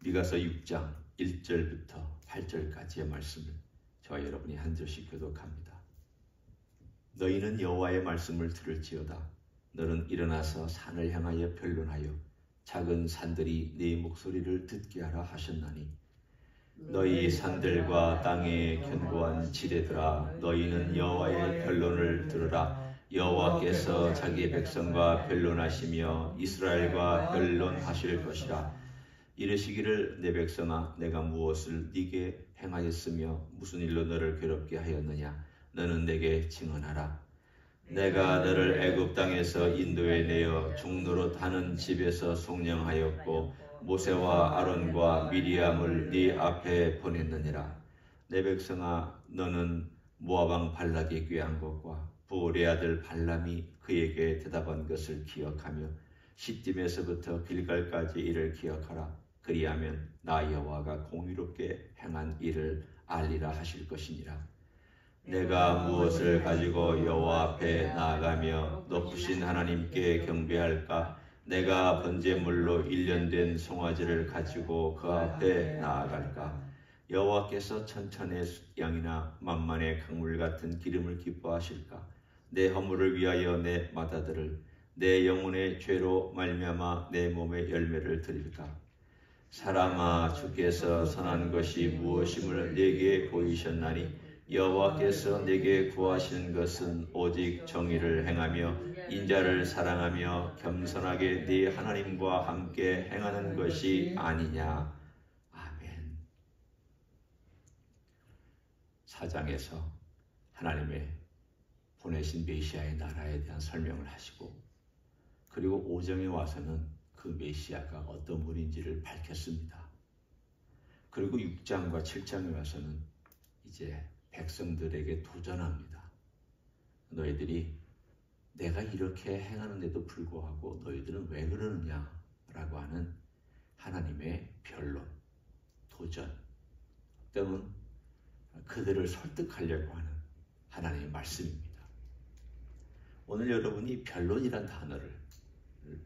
미가서 6장 1절부터 8절까지의 말씀을 저와 여러분이 한 절씩 교독합니다. 너희는 여호와의 말씀을 들을지어다. 너는 일어나서 산을 향하여 변론하여 작은 산들이 네 목소리를 듣게 하라 하셨나니 너희 산들과 땅의 견고한 지대들아 너희는 여호와의 변론을 들으라. 여호와께서 자기 백성과 변론하시며 이스라엘과 변론하실 것이라. 이르시기를 내 백성아 내가 무엇을 네게 행하였으며 무슨 일로 너를 괴롭게 하였느냐. 너는 내게 증언하라. 내가 너를 애굽 땅에서 인도해 내어 종노릇 하는 집에서 속량하였고 모세와 아론과 미리암을 네 앞에 보냈느니라. 내 백성아 너는 모압 왕 발락이 꾀한 것과 부올의 아들 발람이 그에게 대답한 것을 기억하며 시딤에서부터 길갈까지 이를 기억하라. 그리하면 나 여호와가 공의롭게 행한 일을 알리라 하실 것이니라. 내가 무엇을 가지고 여호와 앞에 나아가며 높으신 하나님께 경배할까? 내가 번제물로 일련된 송아지를 가지고 그 앞에 나아갈까? 여호와께서 천천의 양이나 만만의 강물 같은 기름을 기뻐하실까? 내 허물을 위하여 내 맏아들을 내 영혼의 죄로 말미암아 내 몸의 열매를 드릴까? 사람아 주께서 선한 것이 무엇임을 내게 보이셨나니 여호와께서 내게 구하시는 것은 오직 정의를 행하며 인자를 사랑하며 겸손하게 네 하나님과 함께 행하는 것이 아니냐. 아멘. 4장에서 하나님의 보내신 메시아의 나라에 대한 설명을 하시고 그리고 5장에 와서는 그 메시아가 어떤 분인지를 밝혔습니다. 그리고 6장과 7장에 와서는 이제 백성들에게 도전합니다. 너희들이 내가 이렇게 행하는데도 불구하고 너희들은 왜 그러느냐 라고 하는 하나님의 변론, 도전 또는 그들을 설득하려고 하는 하나님의 말씀입니다. 오늘 여러분이 변론이란 단어를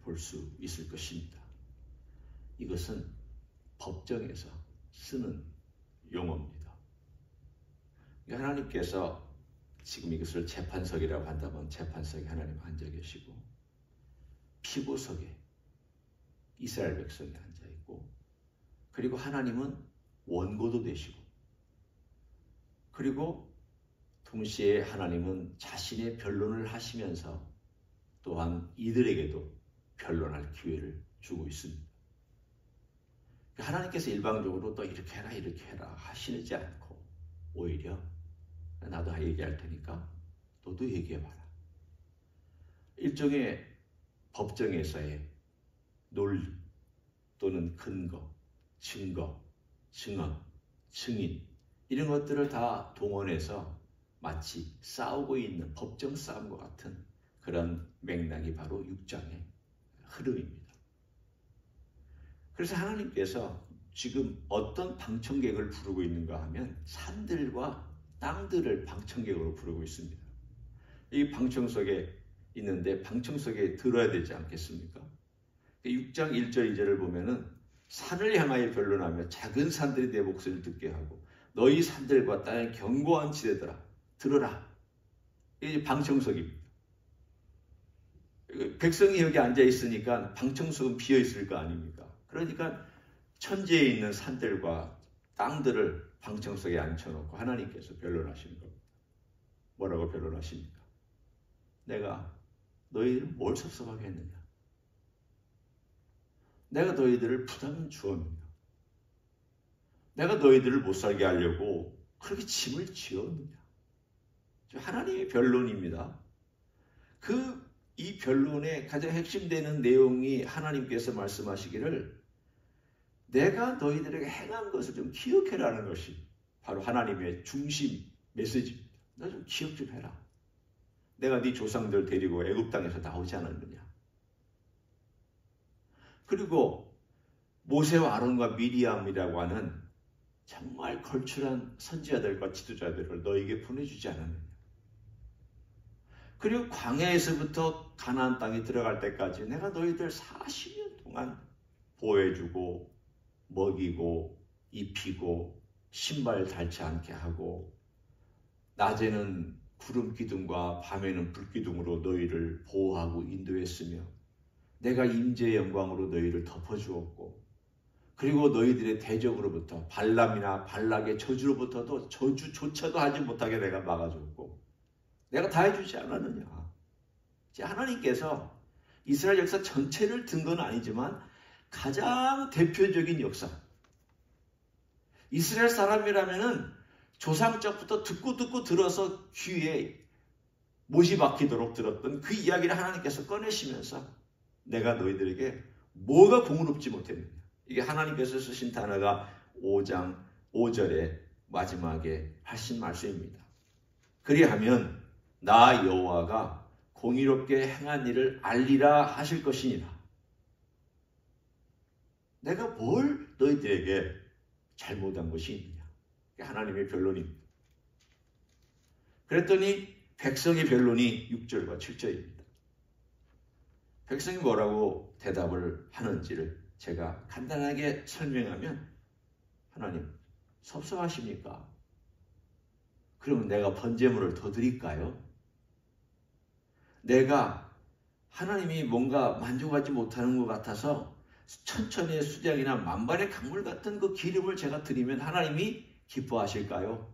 볼 수 있을 것입니다. 이것은 법정에서 쓰는 용어입니다. 하나님께서 지금 이것을 재판석이라고 한다면 재판석에 하나님 앉아 계시고 피고석에 이스라엘 백성이 앉아 있고 그리고 하나님은 원고도 되시고 그리고 동시에 하나님은 자신의 변론을 하시면서 또한 이들에게도 변론할 기회를 주고 있습니다. 하나님께서 일방적으로 또 이렇게 해라 이렇게 해라 하시지 않고 오히려 나도 얘기할 테니까 너도 얘기해봐라. 일종의 법정에서의 논리 또는 근거, 증거, 증언, 증인 이런 것들을 다 동원해서 마치 싸우고 있는 법정 싸움과 같은 그런 맥락이 바로 6장의 흐름입니다. 그래서 하나님께서 지금 어떤 방청객을 부르고 있는가 하면 산들과 땅들을 방청객으로 부르고 있습니다. 이 방청석에 있는데 방청석에 들어야 되지 않겠습니까? 6장 1절 2절을 보면은 산을 향하여 변론하며 작은 산들이 내 목소리를 듣게 하고 너희 산들과 땅의 견고한 지대들아 들어라. 이게 방청석입니다. 백성이 여기 앉아 있으니까 방청석은 비어 있을 거 아닙니까? 그러니까 천지에 있는 산들과 땅들을 방청석에 앉혀놓고 하나님께서 변론하시는 겁니다. 뭐라고 변론하십니까? 내가 너희를 뭘 섭섭하게 했느냐? 내가 너희들을 부담 주었느냐? 내가 너희들을 못 살게 하려고 그렇게 짐을 지었느냐? 하나님의 변론입니다. 이 변론의 가장 핵심되는 내용이 하나님께서 말씀하시기를 내가 너희들에게 행한 것을 좀 기억해라는 것이 바로 하나님의 중심 메시지입니다. 너 좀 기억 좀 해라. 내가 네 조상들 데리고 애굽 땅에서 나오지 않았느냐. 그리고 모세와 아론과 미리암이라고 하는 정말 걸출한 선지자들과 지도자들을 너에게 보내주지 않았느냐. 그리고 광야에서부터 가나안 땅에 들어갈 때까지 내가 너희들 40년 동안 보호해주고 먹이고 입히고 신발 닳지 않게 하고 낮에는 구름 기둥과 밤에는 불 기둥으로 너희를 보호하고 인도했으며 내가 임재의 영광으로 너희를 덮어주었고 그리고 너희들의 대적으로부터 발람이나 발락의 저주로부터도 저주조차도 하지 못하게 내가 막아줬고 내가 다 해주지 않았느냐. 하나님께서 이스라엘 역사 전체를 든 건 아니지만 가장 대표적인 역사. 이스라엘 사람이라면은 조상적부터 듣고 들어서 귀에 못이 박히도록 들었던 그 이야기를 하나님께서 꺼내시면서 내가 너희들에게 뭐가 공의롭지 못했느냐. 이게 하나님께서 쓰신 단어가 5장 5절의 마지막에 하신 말씀입니다. 그리하면 나 여호와가 공의롭게 행한 일을 알리라 하실 것이니라. 내가 뭘 너희들에게 잘못한 것이 있느냐. 하나님의 변론입니다. 그랬더니 백성의 변론이 6절과 7절입니다. 백성이 뭐라고 대답을 하는지를 제가 간단하게 설명하면 하나님 섭섭하십니까? 그러면 내가 번제물을 더 드릴까요? 내가 하나님이 뭔가 만족하지 못하는 것 같아서 천천의 수장이나 만반의 강물 같은 그 기름을 제가 드리면 하나님이 기뻐하실까요?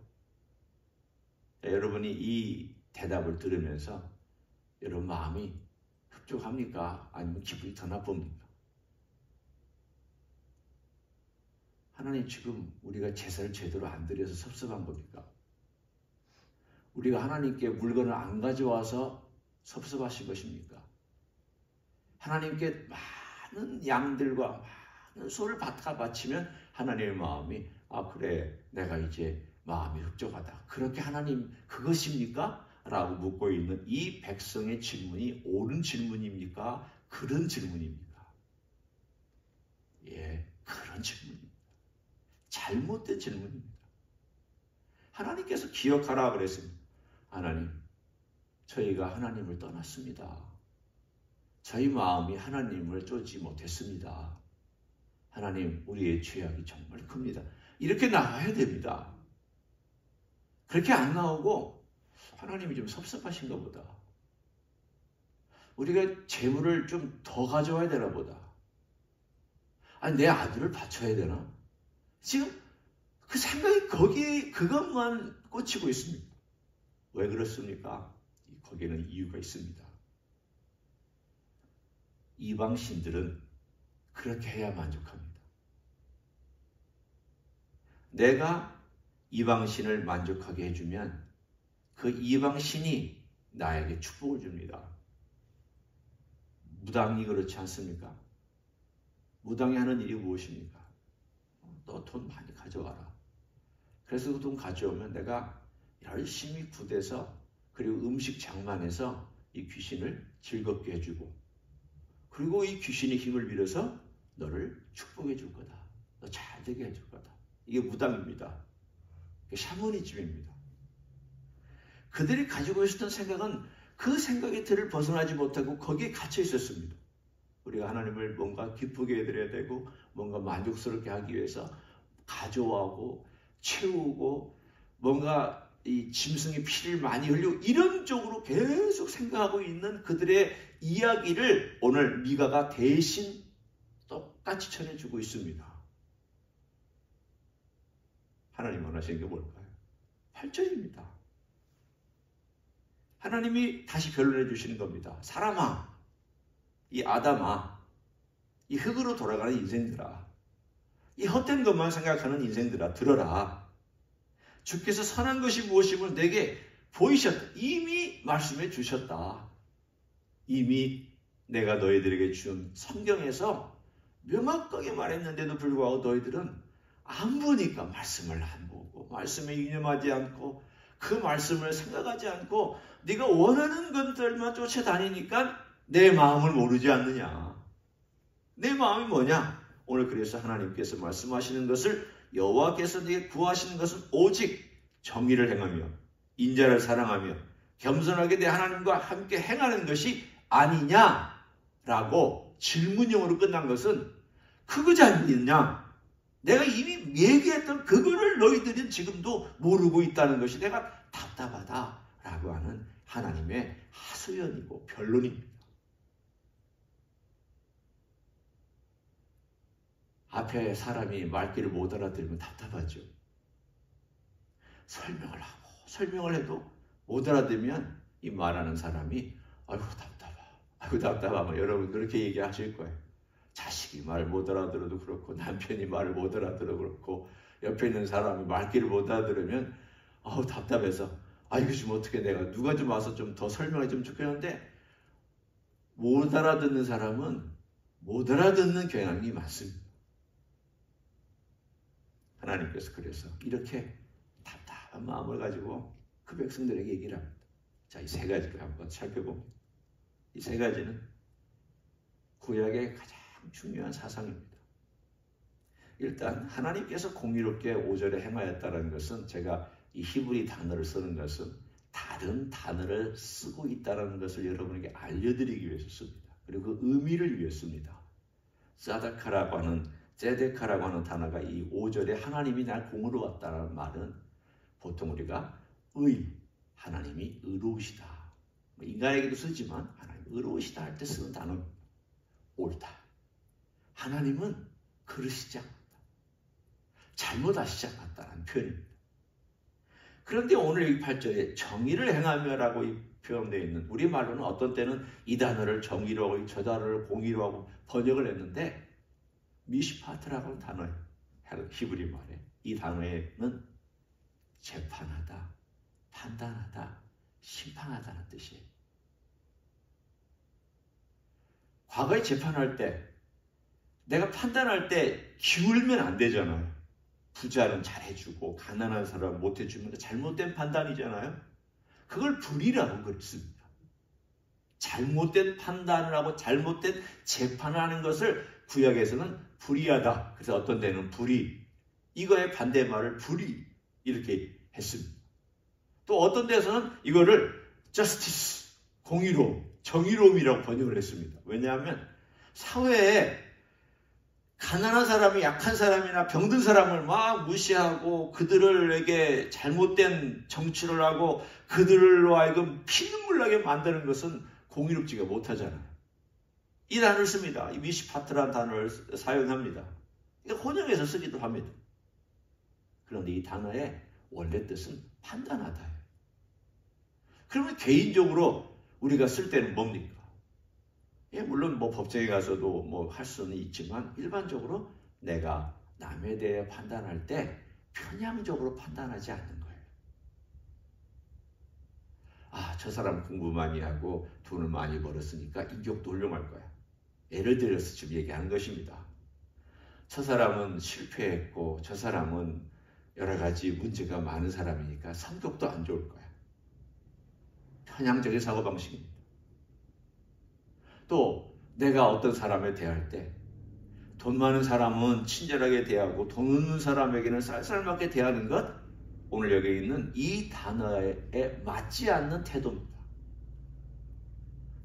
여러분이 이 대답을 들으면서 여러분 마음이 흡족합니까? 아니면 기분이 더 나쁩니까? 하나님 지금 우리가 제사를 제대로 안 드려서 섭섭한 겁니까? 우리가 하나님께 물건을 안 가져와서 섭섭하신 것입니까? 하나님께 많은 양들과 많은 소를 바치면 하나님의 마음이 그래 내가 이제 마음이 흡족하다. 그렇게 하나님 그것입니까? 라고 묻고 있는 이 백성의 질문이 옳은 질문입니까? 그런 질문입니까? 예, 그런 질문입니다. 잘못된 질문입니다. 하나님께서 기억하라 그랬습니다. 하나님, 저희가 하나님을 떠났습니다. 저희 마음이 하나님을 쫓지 못했습니다. 하나님, 우리의 죄악이 정말 큽니다. 이렇게 나와야 됩니다. 그렇게 안 나오고 하나님이 좀 섭섭하신가 보다. 우리가 재물을 좀 더 가져와야 되나 보다. 아니, 내 아들을 바쳐야 되나? 지금 그 생각이 거기에 그것만 꽂히고 있습니다. 왜 그렇습니까? 거기에는 이유가 있습니다. 이방신들은 그렇게 해야 만족합니다. 내가 이방신을 만족하게 해주면 그 이방신이 나에게 축복을 줍니다. 무당이 그렇지 않습니까? 무당이 하는 일이 무엇입니까? 너 돈 많이 가져와라. 그래서 그 돈 가져오면 내가 열심히 굿해서 그리고 음식 장만해서 이 귀신을 즐겁게 해주고 그리고 이 귀신의 힘을 빌어서 너를 축복해 줄 거다. 너 잘 되게 해줄 거다. 이게 무당입니다. 샤머니즘입니다. 그들이 가지고 있었던 생각은 그 생각의 틀을 벗어나지 못하고 거기에 갇혀 있었습니다. 우리가 하나님을 뭔가 기쁘게 해드려야 되고 뭔가 만족스럽게 하기 위해서 가져와고 채우고 뭔가 이 짐승의 피를 많이 흘리고 이런 쪽으로 계속 생각하고 있는 그들의 이야기를 오늘 미가가 대신 똑같이 전해주고 있습니다. 하나님 원하시는 게 뭘까요? 8절입니다. 하나님이 다시 변론해 주시는 겁니다. 사람아, 이 아담아, 이 흙으로 돌아가는 인생들아, 이 헛된 것만 생각하는 인생들아, 들어라. 주께서 선한 것이 무엇임을 내게 보이셨다. 이미 말씀해 주셨다. 이미 내가 너희들에게 준 성경에서 명확하게 말했는데도 불구하고 너희들은 안 보니까 말씀을 안 보고 말씀에 유념하지 않고 그 말씀을 생각하지 않고 네가 원하는 것들만 쫓아다니니까 내 마음을 모르지 않느냐. 내 마음이 뭐냐? 오늘 그래서 하나님께서 말씀하시는 것을 여호와께서 네게 구하시는 것은 오직 정의를 행하며 인자를 사랑하며 겸손하게 내 하나님과 함께 행하는 것이 아니냐라고 질문형으로 끝난 것은 그거 잘못이냐? 내가 이미 얘기했던 그거를 너희들은 지금도 모르고 있다는 것이 내가 답답하다라고 하는 하나님의 하소연이고 변론입니다. 앞에 사람이 말귀를 못 알아들으면 답답하죠. 설명을 해도 못 알아들으면 이 말하는 사람이 아이고 답답하면 여러분 그렇게 얘기하실 거예요. 자식이 말 못 알아들어도 그렇고 남편이 말을 못 알아들어도 그렇고 옆에 있는 사람이 말귀를 못 알아들으면 답답해서 이거 좀 어떻게 내가 누가 좀 와서 좀 더 설명해 주면 좋겠는데 못 알아듣는 사람은 못 알아듣는 경향이 많습니다. 하나님께서 그래서 이렇게 답답한 마음을 가지고 그 백성들에게 얘기를 합니다. 자, 이 세 가지를 한번 살펴봅니다. 이 세 가지는 구약의 가장 중요한 사상입니다. 일단 하나님께서 공의롭게 5절에 행하였다는 것은 제가 이 히브리 단어를 쓰는 것은 다른 단어를 쓰고 있다는 것을 여러분에게 알려드리기 위해서 씁니다. 그리고 그 의미를 위해 씁니다. 제데카라고 하는 단어가 이 5절에 하나님이 날 공의로웠다는 말은 보통 우리가 하나님이 의로우시다. 인간에게도 쓰지만 하나님 의로우시다 할 때 쓰는 단어입니다. 옳다. 하나님은 그러시지 않았다. 잘못하시지 않았다는 표현입니다. 그런데 오늘 이 8절에 정의를 행하며라고 표현되어 있는 우리말로는 어떤 때는 이 단어를 정의로 하고 저 단어를 공의로 하고 번역을 했는데 미시파트라고 하는 단어예요. 히브리 말에 이 단어에는 재판하다, 판단하다, 심판하다는 뜻이에요. 과거에 재판할 때 내가 판단할 때 기울면 안 되잖아요. 부자는 잘해주고 가난한 사람 못해주면 잘못된 판단이잖아요. 그걸 불의라고 그랬습니다. 잘못된 판단을 하고 잘못된 재판을 하는 것을 구약에서는 불의하다. 그래서 어떤 데는 불의, 이거의 반대말을 불의 이렇게 했습니다. 또 어떤 데서는 이거를 justice, 공의로움, 정의로움이라고 번역을 했습니다. 왜냐하면 사회에 가난한 사람이 약한 사람이나 병든 사람을 막 무시하고 그들에게 잘못된 정치를 하고 그들로 하여금 피눈물 나게 만드는 것은 공의롭지가 못하잖아요. 이 단어를 씁니다. 이 미시파트라는 단어를 사용합니다. 혼용해서 쓰기도 합니다. 그런데 이 단어의 원래 뜻은 판단하다예요. 그러면 개인적으로 우리가 쓸 때는 뭡니까? 물론 법정에 가서도 할 수는 있지만 일반적으로 내가 남에 대해 판단할 때 편향적으로 판단하지 않는 거예요. 저 사람 공부 많이 하고 돈을 많이 벌었으니까 인격도 훌륭할 거야. 예를 들어서 지금 얘기하는 것입니다. 저 사람은 실패했고 저 사람은 여러 가지 문제가 많은 사람이니까 성격도 안 좋을 거야. 편향적인 사고방식입니다. 또 내가 어떤 사람에 대할 때 돈 많은 사람은 친절하게 대하고 돈 없는 사람에게는 쌀쌀맞게 대하는 것, 오늘 여기 있는 이 단어에 맞지 않는 태도입니다.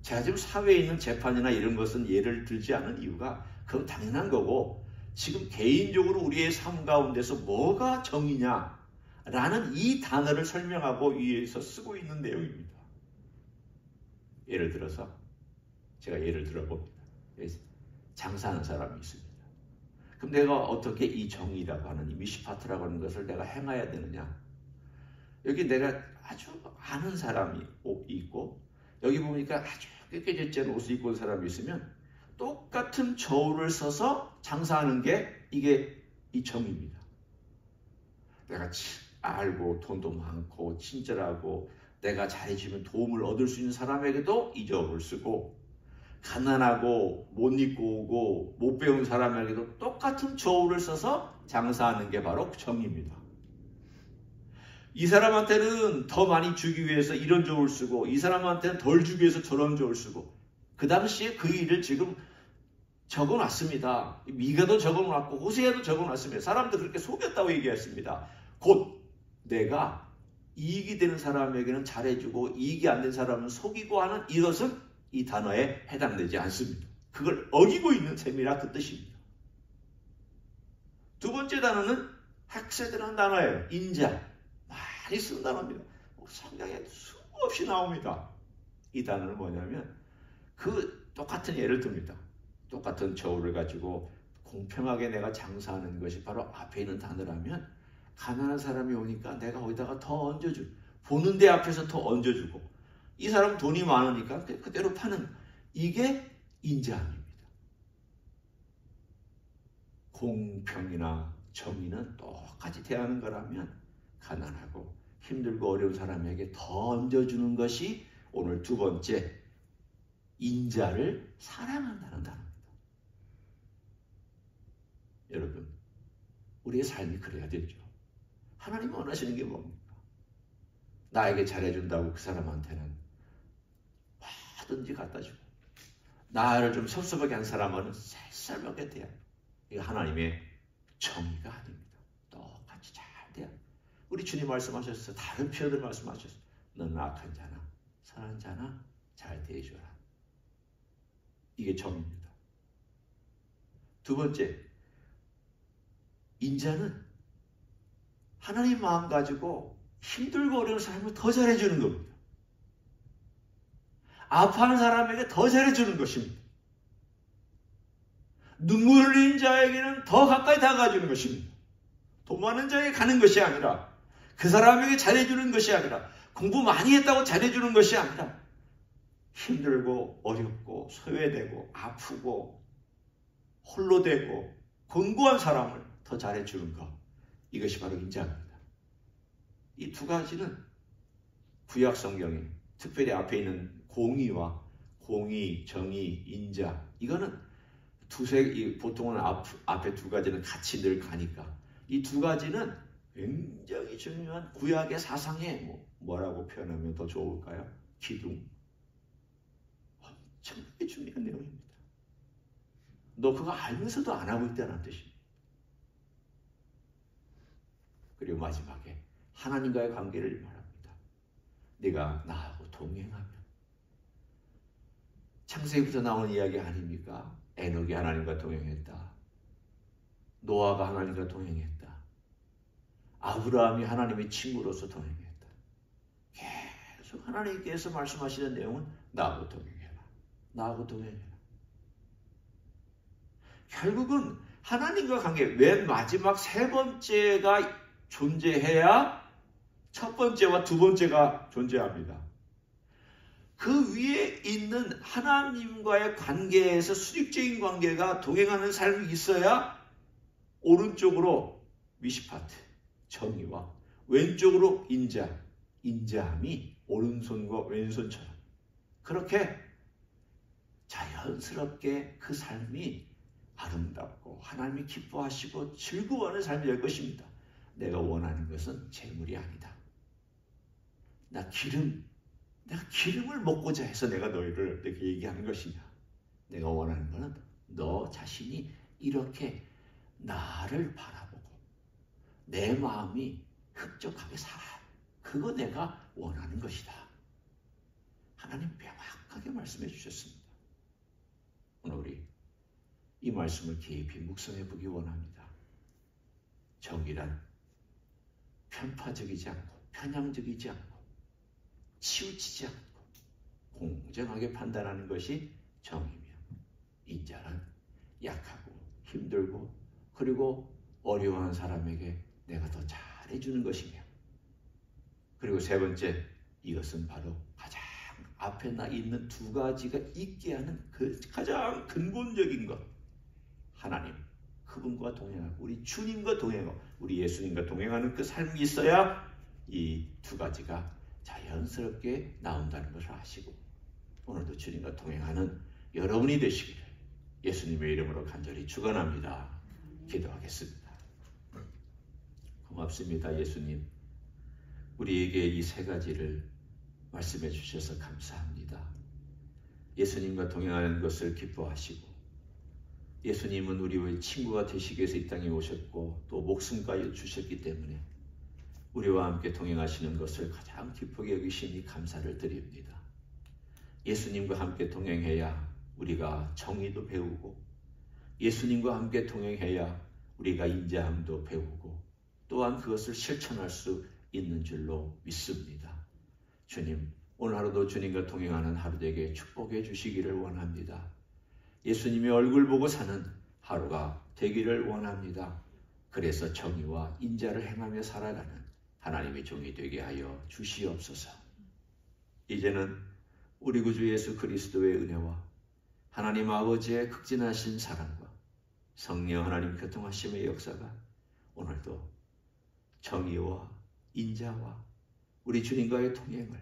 제가 지금 사회에 있는 재판이나 이런 것은 예를 들지 않은 이유가 그건 당연한 거고 지금 개인적으로 우리의 삶 가운데서 뭐가 정의냐라는 이 단어를 설명하고 위에서 쓰고 있는 내용입니다. 예를 들어서 제가 예를 들어봅니다. 장사하는 사람이 있습니다. 그럼 내가 어떻게 이 정의라고 하는 이 미시파트라고 하는 것을 내가 행해야 되느냐? 여기 내가 아주 아는 사람이 있고 여기 보니까 아주 깨끗이 않은 옷을 입고 온 사람이 있으면 똑같은 저울을 써서 장사하는 게 이게 이 정의입니다. 내가 알고 돈도 많고 친절하고 내가 잘해주면 도움을 얻을 수 있는 사람에게도 이 저울을 쓰고 가난하고 못 입고 오고 못 배운 사람에게도 똑같은 저울을 써서 장사하는 게 바로 정의입니다. 이 사람한테는 더 많이 주기 위해서 이런 저울 쓰고 이 사람한테는 덜 주기 위해서 저런 저울 쓰고 그 당시에 그 일을 지금 적어놨습니다. 미가도 적어놨고 호세아도 적어놨습니다. 사람들 그렇게 속였다고 얘기했습니다. 곧 내가 이익이 되는 사람에게는 잘해주고 이익이 안 되는 사람은 속이고 하는 이것은 이 단어에 해당되지 않습니다. 그걸 어기고 있는 셈이라 그 뜻입니다. 두 번째 단어는 핵세대라는 단어예요. 인자. 많이 쓰는 단어입니다. 성경에 수없이 나옵니다. 이 단어는 뭐냐면 그 똑같은 예를 듭니다. 똑같은 저울을 가지고 공평하게 내가 장사하는 것이 바로 앞에 있는 단어라면 가난한 사람이 오니까 내가 거기다가 더 얹어주고 보는 데 앞에서 더 얹어주고 이 사람 돈이 많으니까 그대로 파는 이게 인자함입니다. 공평이나 정의는 똑같이 대하는 거라면 가난하고 힘들고 어려운 사람에게 더 얹어주는 것이 오늘 두 번째 인자를 사랑한다는 단어입니다. 여러분, 우리의 삶이 그래야 되죠. 하나님 원하시는 게 뭡니까? 나에게 잘해준다고 그 사람한테는 뭐든지 갖다 주고 나를 좀 섭섭하게 한 사람은 쌀쌀하게 대하. 이게 하나님의 정의가 아닙니다. 똑같이 잘 대하. 우리 주님 말씀하셨어요. 다른 표현들 말씀하셨어요. 너는 악한 자나 선한 자나 잘 대해줘라. 이게 정의입니다. 두 번째, 인자는 하나님 마음 가지고 힘들고 어려운 사람을 더 잘해주는 겁니다. 아파하는 사람에게 더 잘해주는 것입니다. 눈물 흘린 자에게는 더 가까이 다가가주는 것입니다. 돈 많은 자에게 가는 것이 아니라 그 사람에게 잘해주는 것이 아니라 공부 많이 했다고 잘해주는 것이 아니라 힘들고 어렵고 소외되고 아프고 홀로 되고 곤고한 사람을 더 잘해주는 것. 이것이 바로 인자입니다. 이 두 가지는 구약 성경에 특별히 앞에 있는 공의와 공의, 정의, 인자 이거는 보통은 앞에 두 가지는 같이 늘 가니까 이 두 가지는 굉장히 중요한 구약의 사상에 뭐라고 표현하면 더 좋을까요? 기둥. 엄청나게 중요한 내용입니다. 너 그거 알면서도 안 하고 있다는 뜻입니다. 그리고 마지막에 하나님과의 관계를 말합니다. 네가 나하고 동행하면 창세기부터 나온 이야기 아닙니까? 에녹이 하나님과 동행했다. 노아가 하나님과 동행했다. 아브라함이 하나님의 친구로서 동행했다. 계속 하나님께서 말씀하시는 내용은 나하고 동행해라. 나하고 동행해라. 결국은 하나님과 관계, 맨 마지막 세 번째가 존재해야 첫 번째와 두 번째가 존재합니다. 그 위에 있는 하나님과의 관계에서 수직적인 관계가 동행하는 삶이 있어야 오른쪽으로 미시파트, 정의와 왼쪽으로 인자함이 오른손과 왼손처럼 그렇게 자연스럽게 그 삶이 아름답고 하나님이 기뻐하시고 즐거워하는 삶이 될 것입니다. 내가 원하는 것은 재물이 아니다. 내가 기름을 먹고자 해서 내가 너희를 이렇게 얘기하는 것이냐. 내가 원하는 것은 너 자신이 이렇게 나를 바라보고 내 마음이 흡족하게 살아. 그거 내가 원하는 것이다. 하나님 명확하게 말씀해 주셨습니다. 오늘 우리 이 말씀을 깊이 묵상해 보기 원합니다. 정의란 편파적이지 않고 편향적이지 않고 치우치지 않고 공정하게 판단하는 것이 정의며 인자란 약하고 힘들고 그리고 어려워하는 사람에게 내가 더 잘해주는 것이며 그리고 세 번째 이것은 바로 가장 앞에 나 있는 두 가지가 있게 하는 그 가장 근본적인 것 하나님 그분과 동행하고 우리 주님과 동행하고 우리 예수님과 동행하는 그 삶이 있어야 이 두 가지가 자연스럽게 나온다는 것을 아시고 오늘도 주님과 동행하는 여러분이 되시기를 예수님의 이름으로 간절히 축원합니다. 기도하겠습니다. 고맙습니다. 예수님 우리에게 이 세 가지를 말씀해 주셔서 감사합니다. 예수님과 동행하는 것을 기뻐하시고 예수님은 우리의 친구가 되시기 위해서 이 땅에 오셨고 또 목숨까지 주셨기 때문에 우리와 함께 동행하시는 것을 가장 기쁘게 여기시니 감사를 드립니다. 예수님과 함께 동행해야 우리가 정의도 배우고 예수님과 함께 동행해야 우리가 인자함도 배우고 또한 그것을 실천할 수 있는 줄로 믿습니다. 주님, 오늘 하루도 주님과 동행하는 하루 되게 축복해 주시기를 원합니다. 예수님의 얼굴 보고 사는 하루가 되기를 원합니다. 그래서 정의와 인자를 행하며 살아가는 하나님의 종이 되게 하여 주시옵소서. 이제는 우리 구주 예수 그리스도의 은혜와 하나님 아버지의 극진하신 사랑과 성령 하나님 교통하심의 역사가 오늘도 정의와 인자와 우리 주님과의 통행을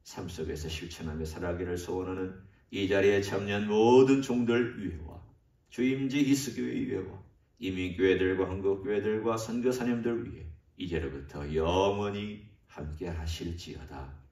삶 속에서 실천하며 살아가기를 소원하는 이 자리에 참여한 모든 종들 위에와 주임지 히스교회 위에와 이민교회들과 한국교회들과 선교사님들 위에 이제로부터 영원히 함께 하실지어다.